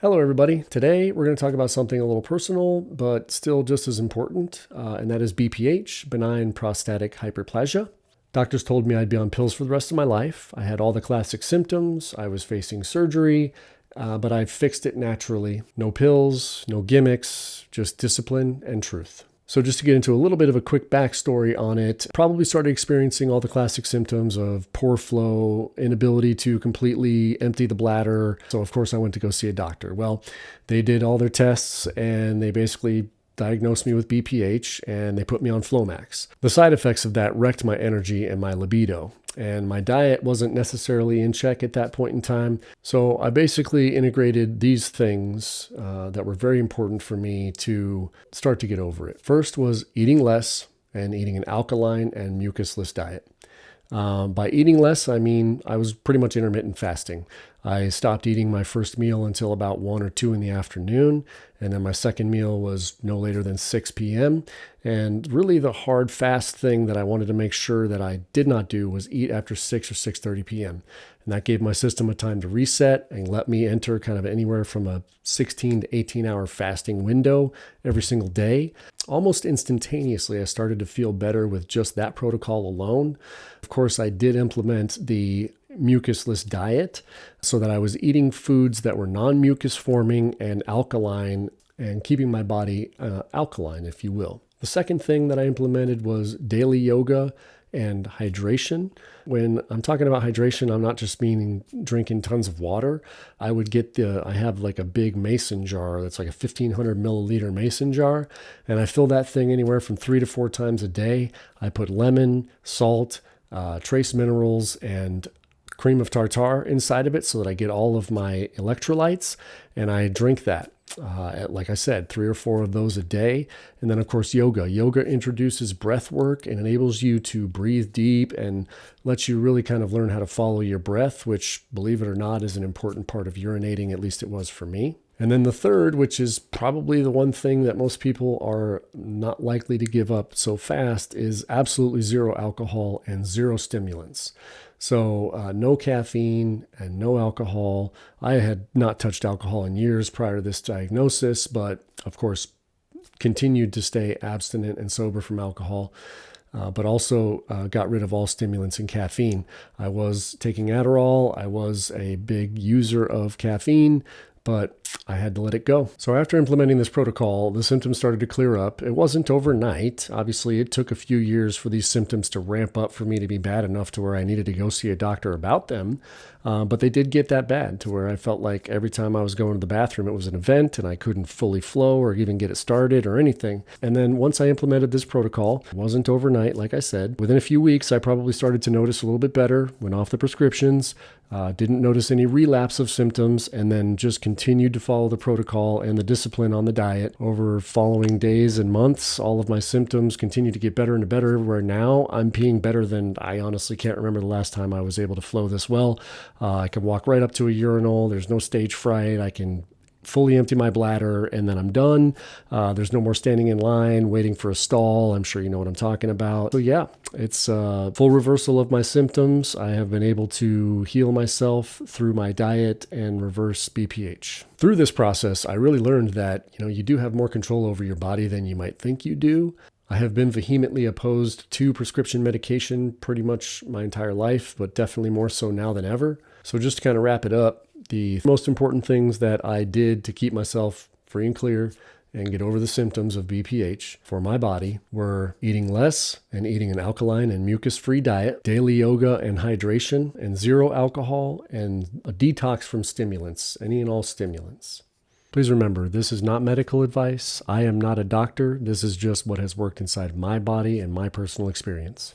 Hello, everybody. Today we're going to talk about something a little personal, but still just as important, and that is BPH, benign prostatic hyperplasia. Doctors told me I'd be on pills for the rest of my life. I had all the classic symptoms. I was facing surgery, but I fixed it naturally. No pills, no gimmicks, just discipline and truth. So just to get into a little bit of a quick backstory on it, probably started experiencing all the classic symptoms of poor flow, inability to completely empty the bladder. So of course I went to go see a doctor. Well, they did all their tests and they basically diagnosed me with BPH and they put me on Flomax. The side effects of that wrecked my energy and my libido. And my diet wasn't necessarily in check at that point in time. So I basically integrated these things that were very important for me to start to get over it. First was eating less and eating an alkaline and mucusless diet. By eating less, I mean I was pretty much intermittent fasting. I stopped eating my first meal until about 1 or 2 in the afternoon, and then my second meal was no later than 6 p.m. And really the hard fast thing that I wanted to make sure that I did not do was eat after 6 or 6:30 p.m. And that gave my system a time to reset and let me enter kind of anywhere from a 16 to 18 hour fasting window every single day. Almost instantaneously, I started to feel better with just that protocol alone. Of course, I did implement the mucusless diet so that I was eating foods that were non-mucus forming and alkaline and keeping my body alkaline, if you will. The second thing that I implemented was daily yoga and hydration. When I'm talking about hydration, I'm not just meaning drinking tons of water. I have like a big mason jar that's like a 1,500 milliliter mason jar, and I fill that thing anywhere from 3 to 4 times a day. I put lemon, salt, trace minerals, and cream of tartar inside of it so that I get all of my electrolytes, and I drink that. Like I said, 3 or 4 of those a day. And then, of course, yoga. Yoga introduces breath work and enables you to breathe deep and lets you really kind of learn how to follow your breath, which, believe it or not, is an important part of urinating. At least it was for me. And then the third, which is probably the one thing that most people are not likely to give up so fast, is absolutely zero alcohol and zero stimulants. So no caffeine and no alcohol. I had not touched alcohol in years prior to this diagnosis, but of course continued to stay abstinent and sober from alcohol, but also got rid of all stimulants and caffeine. I was taking Adderall. I was a big user of caffeine, but I had to let it go. So after implementing this protocol, the symptoms started to clear up. It wasn't overnight. Obviously, it took a few years for these symptoms to ramp up for me to be bad enough to where I needed to go see a doctor about them. But they did get that bad to where I felt like every time I was going to the bathroom, it was an event and I couldn't fully flow or even get it started or anything. And then once I implemented this protocol, it wasn't overnight, like I said. Within a few weeks, I probably started to notice a little bit better, went off the prescriptions, didn't notice any relapse of symptoms, and then just continued to follow the protocol and the discipline on the diet. Over following days and months, all of my symptoms continued to get better and better, where now I'm peeing better than I honestly can't remember the last time I was able to flow this well. I can walk right up to a urinal. There's no stage fright. I can fully empty my bladder and then I'm done. There's no more standing in line, waiting for a stall. I'm sure you know what I'm talking about. So yeah, it's a full reversal of my symptoms. I have been able to heal myself through my diet and reverse BPH. Through this process, I really learned that, you do have more control over your body than you might think you do. I have been vehemently opposed to prescription medication pretty much my entire life, but definitely more so now than ever. So just to kind of wrap it up, the most important things that I did to keep myself free and clear and get over the symptoms of BPH for my body were eating less and eating an alkaline and mucus-free diet, daily yoga and hydration, and zero alcohol, and a detox from stimulants, any and all stimulants. Please remember, this is not medical advice. I am not a doctor. This is just what has worked inside my body and my personal experience.